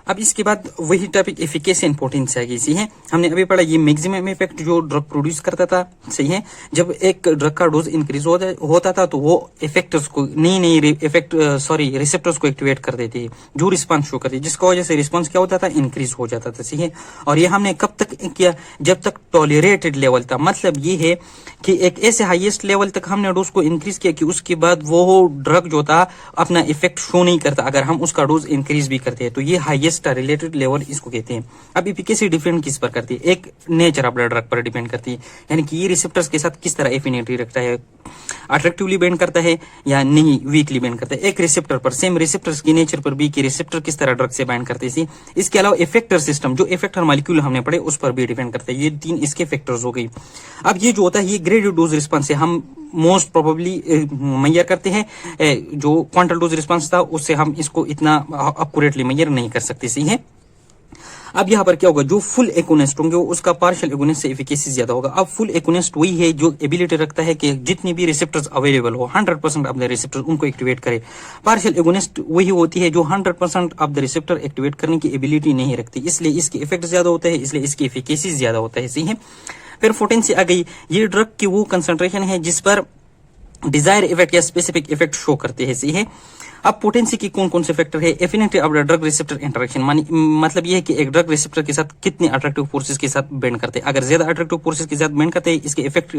अब इसके बाद वही टॉपिक एफिकेसी एंड पोटेंसी आ गई। सही है, हमने अभी पढ़ा ये मैक्सिमम इफेक्ट जो ड्रग प्रोड्यूस करता था। सही है, जब एक ड्रग का डोज इंक्रीज होता था तो वो इफेक्टर्स को रिसेप्टर्स को एक्टिवेट कर देती है, जो रिस्पांस शो करती है, जिसकी वजह से रिस्पांस क्या होता था, इंक्रीज हो जाता था। सही है, और ये हमने कब तक किया, जब तक टॉलरेटेड लेवल था। मतलब ये है कि एक ऐसे हाईएस्ट लेवल तक हमने डोज को इंक्रीज किया कि उसके बाद वो ड्रग जो था अपना इफेक्ट शो नहीं करता अगर हम उसका डोज इंक्रीज भी करते हैं। तो ये हाईएस्ट रिलेटेड लेवल इसको कहते हैं। अब एफिकेसी डिपेंड किस पर करती है, एक नेचर ऑफ द ड्रग पर डिपेंड करती है, यानी कि ये रिसेप्टर्स के साथ किस तरह एफिनिटी रखता है, अट्रैक्टिवली बाइंड करता है या नहीं, वीकली बाइंड करता है। एक रिसेप्टर पर, सेम रिसेप्टर्स की नेचर पर भी कि रिसेप्टर किस तरह ड्रग से बाइंड करते हैं। इसके अलावा इफेक्टर सिस्टम, जो इफेक्टर मॉलिक्यूल हमने पढ़े उस पर भी डिपेंड करता है। ये 3 इसके फैक्टर्स हो गई। अब ये जो होता है ये ग्रेडेड डोज रिस्पांस से हम मोस्ट प्रोबेबली मेजर करते हैं, जो क्वांटल डोज रिस्पांस था उससे हम इसको इतना एक्यूरेटली मेजर नहीं कर सकते। सही है, अब यहाँ पर क्या होगा, जो फुल एकोनिस्ट होंगे उसका पार्शियल एकोनिस्ट से एफिकेसी ज्यादा होगा। अब फुल एकोनिस्ट वही है जो एबिलिटी रखता है कि जितनी भी रिसेप्टर्स अवेलेबल हो 100% ऑफ द रिसेप्टर उनको एक्टिवेट करे। पार्शियल एकोनिस्ट वही होती है जो 100% ऑफ द रिसेप्टर एक्टिवेट करने की एबिलिटी नहीं रखती, इसलिए इसके इफेक्ट ज्यादा होता है, इसलिए इसकी एफिकेसी ज्यादा होता है। सही है, फिर पोटेंसी आ गई। ये ड्रग की वो कंसंट्रेशन है जिस पर डिजायर इफेक्ट या स्पेसिफिक इफेक्ट शो करते हैं। सही है, अब पोटेंसी की कौन कौन से फैक्टर है, affinity of the drug receptor interaction, मतलब ये है कि एक ड्रग रिसेप्टर के साथ कितने अट्रैक्टिव फोर्सेस के साथ बेंड करते हैं। अगर ज्यादा अट्रैक्टिव फोर्सेस के साथ बेंड करते हैं, इसके इफेक्ट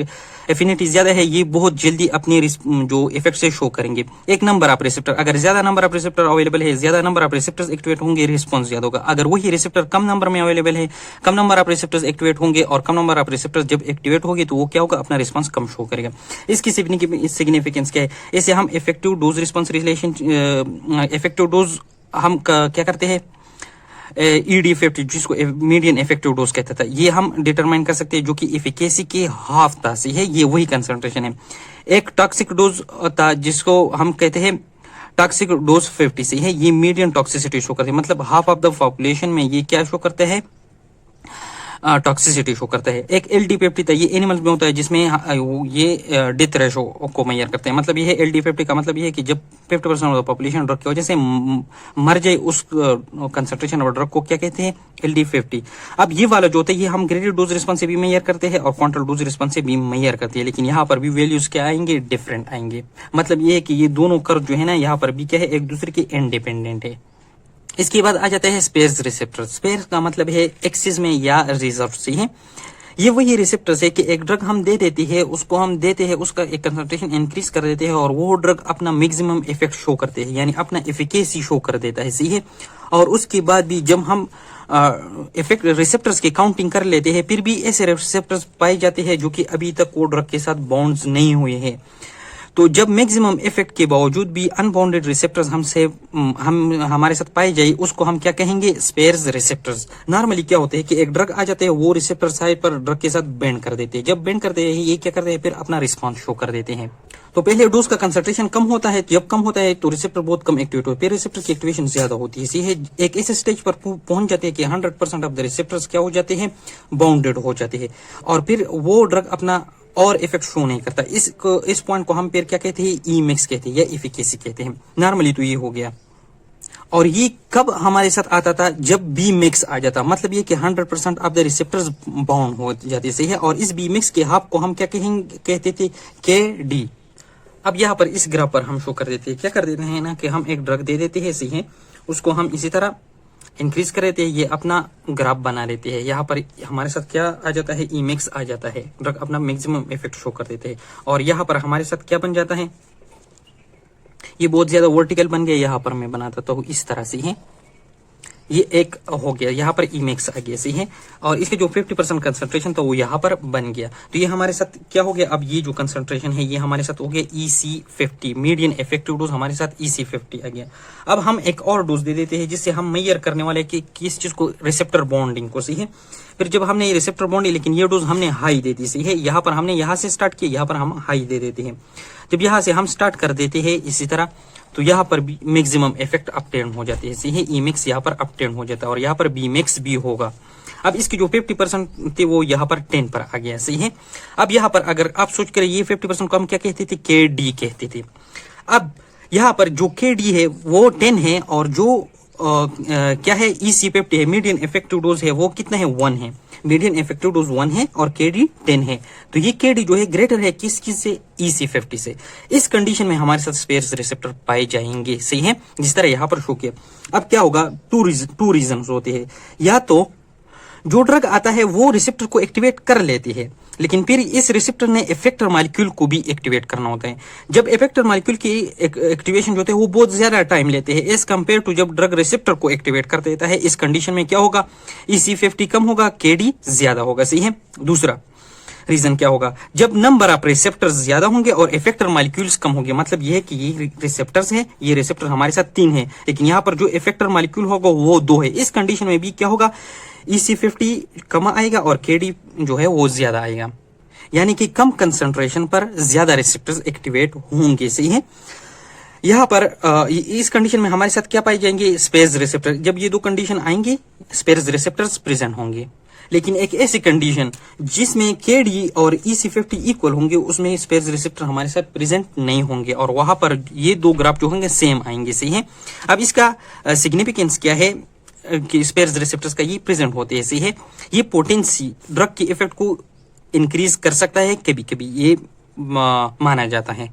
एफिनिटी ज्यादा है, ये बहुत जल्दी अपने जो इफेक्ट से शो करेंगे। एक नंबर ऑफ रिसेप्टर, अगर ज्यादा नंबर ऑफ रिसेप्टर अवेलेबल है, ज्यादा नंबर ऑफ रिसेप्टर्स एक्टिवेट होंगे, रिस्पॉन्स ज्यादा होगा। अगर वही रिसेप्टर कम नंबर में अवेलेबल है, कम नंबर ऑफ रिसेप्टर्स एक्टिवेट होंगे, और कम नंबर ऑफ रिसेप्टर्स जब एक्टिवेट होगी तो वो क्या होगा, अपना रिस्पॉन्स कम शो करेगा। इसकी सिग्निफिकेंस क्या है, इसे हम effective dose response relation, effective dose हम क्या करते हैं, ED50 जिसको मीडियन इफेक्टिव डोज कहता था, ये हम डिटरमाइन कर सकते हैं, जो कि एफिकेसी के हाफ था। सही है, ये वही कंसंट्रेशन है। एक टॉक्सिक डोज था जिसको हम कहते हैं टॉक्सिक डोज 50। सही है, ये मीडियम टॉक्सिसिटी शो करते हैं, मतलब हाफ ऑफ द पॉपुलेशन में ये क्या शो करते हैं, टॉक्सिसिटी शो करता है। एक LD50 था, ये एनिमल्स में होता है, जिसमें ये डेथ रेशो को मेजर करते हैं। मतलब ये है LD50 का मतलब ये है कि जब 50% ऑफ द पॉपुलेशन ड्रग की वजह से मर जाए, उस कंसंट्रेशन ऑफ ड्रग को क्या कहते हैं, LD50। अब ये वाला जो होता है ये हम ग्रेडेड डोज रिस्पांस से भी मेजर करते हैं और क्वांटल डोज रिस्पांस से भी मेजर करते हैं, लेकिन यहाँ पर भी वैल्यूज क्या आएंगे, डिफरेंट आएंगे। मतलब ये है कि ये दोनों कर्व जो है ना, यहाँ पर भी क्या है, एक दूसरे के इंडिपेंडेंट है। इसके बाद आ जाता है स्पेस रिसेप्टर। स्पेस का मतलब है एक्सिस में या रिजर्व। से है, ये वही रिसेप्टर्स है कि एक ड्रग हम दे देती है, उसको हम देते हैं, उसका एक कंसंट्रेशन इंक्रीज कर देते हैं और वो ड्रग अपना मैक्सिमम इफेक्ट शो करते हैं, यानी अपना एफिकेसी शो कर देता है। सही है, और उसके बाद भी जब हम इफेक्ट रिसेप्टर्स की काउंटिंग कर लेते हैं, फिर भी ऐसे रिसेप्टर्स पाए जाते हैं जो कि अभी तक वो ड्रग के साथ बॉन्ड्स नहीं हुए हैं। तो जब मैक्सिमम इफेक्ट के बावजूद भी अनबाउंडेड रिसेप्टर्स हमारे साथ पाए जाए, उसको हम क्या कहेंगे, स्पेयर्स रिसेप्टर्स। नॉर्मली क्या होते हैं कि एक ड्रग आ जाते हैं, वो रिसेप्टर साइड पर ड्रग के साथ बेंड कर देते हैं। जब बेंड करते हैं ये क्या करते हैं, फिर अपना रिस्पॉन्स शो कर देते हैं। तो पहले डोज का कंसंट्रेशन कम होता है, जब कम होता है तो रिसेप्टर बहुत कम एक्टिवेट होते हैं, फिर रिसेप्टर की एक्टिवेशन ज्यादा होती है। इसी एक ऐसे स्टेज पर पहुंच जाते हैं कि 100% ऑफ द रिसेप्टर्स क्या हो जाते हैं, बाउंडेड हो जाते हैं, और फिर वो ड्रग अपना और इफेक्ट शो नहीं करता। इस पॉइंट को हम फिर क्या कहते हैं, ई-मिक्स कहते हैं या एफिकेसी कहते हैं। नॉर्मली तो ये हो गया। और ये कब हमारे साथ आता था, जब बी मिक्स आ जाता, मतलब ये कि 100% ऑफ द रिसेप्टर्स बाउंड हो जाते। सही है, और इस बी मिक्स के हाफ को हम क्या कहते थे, KD। अब यहाँ पर इस ग्राफ पर हम शो कर देते हैं, क्या कर देते हैं ना, कि हम एक ड्रग दे देते हैं। सही है, उसको हम इसी तरह इंक्रीज कर देते हैं, ये अपना ग्राफ बना लेते हैं। यहाँ पर हमारे साथ क्या आ जाता है, ई-मिक्स आ जाता है, ड्रग अपना मैक्सिमम इफेक्ट शो कर देते हैं। और यहाँ पर हमारे साथ क्या बन जाता है, ये बहुत ज्यादा वर्टिकल बन गया, यहाँ पर मैं बनाता तो इस तरह से है, ये एक हो गया, यहाँ पर ई-मिक्स आ गया। सही है, और इसके जो 50% कंसंट्रेशन था वो यहाँ पर बन गया। तो ये हमारे साथ क्या हो गया, अब ये जो कंसंट्रेशन है ये हमारे साथ हो गया EC50, मीडियन इफेक्टिव डोज हमारे साथ EC50 आ गया। अब हम एक और डोज दे देते हैं जिससे हम मेजर करने वाले कि किस चीज को, रिसेप्टर बॉन्डिंग को। सही है, फिर जब हमने ये रिसेप्टर बॉन्डिंग, लेकिन ये डोज हमने हाई दे दी। सही है, यहाँ पर हमने यहाँ से स्टार्ट किया, यहाँ पर हम हाई दे देते हैं। जब यहाँ से हम स्टार्ट कर देते हैं इसी तरह, तो यहाँ पर भी मैक्सिमम इफेक्ट अपटेन हो जाते हैं। सही है, ई-मिक्स यहाँ पर अपटेन हो जाता है और यहाँ पर बी-मिक्स भी होगा। अब इसकी जो 50% थे वो यहाँ पर 10 पर आ गया। सही है, अब यहाँ पर अगर आप सोच करें ये 50% को हम क्या कहते थे, KD कहते थे। अब यहाँ पर जो KD है वो 10 है और जो क्या है EC50 है, मीडियन इफेक्टिव डोज है वो कितना है 1 है, मीडियन इफेक्टिव डोज 1 है और KD 10 है। तो ये KD जो है ग्रेटर है किस से EC50 से। इस कंडीशन में हमारे साथ स्पेस रिसेप्टर पाए जाएंगे, सही है, जिस तरह यहाँ पर शो किया। अब क्या होगा, टू रीजन होते हैं, या तो जो ड्रग आता है वो रिसेप्टर को एक्टिवेट कर लेती है, लेकिन फिर इस रिसेप्टर ने इफेक्टर मॉलिक्यूल को भी एक्टिवेट करना होता है। जब इफेक्टर मॉलिक्यूल की एक्टिवेशन जो होते हैं वो बहुत ज्यादा टाइम लेते हैं एज कम्पेयर टू जब ड्रग रिसेप्टर को एक्टिवेट कर देता है। इस कंडीशन में क्या होगा, EC50 कम होगा, KD ज्यादा होगा, सही है। दूसरा रीजन क्या होगा, जब नंबर ऑफ रिसेप्टर्स ज्यादा होंगे और इफेक्टर मॉलिक्यूल्स कम होंगे, मतलब ये है कि ये रिसेप्टर्स है, ये रिसेप्टर हमारे साथ 3 है, लेकिन यहाँ पर जो इफेक्टर मॉलिक्यूल होगा वो 2 है। इस कंडीशन में भी क्या होगा, EC50 कम आएगा और KD जो है वो ज्यादा आएगा, यानी कि कम कंसंट्रेशन पर ज्यादा रिसेप्टर्स एक्टिवेट होंगे, सही है। यहाँ पर इस कंडीशन में हमारे साथ क्या पाए जाएंगे, स्पेस रिसेप्टर। जब ये दो कंडीशन आएंगे स्पेस रिसेप्टर्स प्रेजेंट होंगे, लेकिन एक ऐसी कंडीशन जिसमें KD और EC50 इक्वल होंगे उसमें स्पेस रिसेप्टर हमारे साथ प्रेजेंट नहीं होंगे, और वहां पर ये दो ग्राफ जो होंगे सेम आएंगे, सही है। अब इसका सिग्निफिकेंस क्या है कि स्पेस रिसेप्टर्स का ये प्रेजेंट होते हैं, सही है। ये पोटेंसी ड्रग की इफेक्ट को इंक्रीज कर सकता है, कभी कभी ये माना जाता है।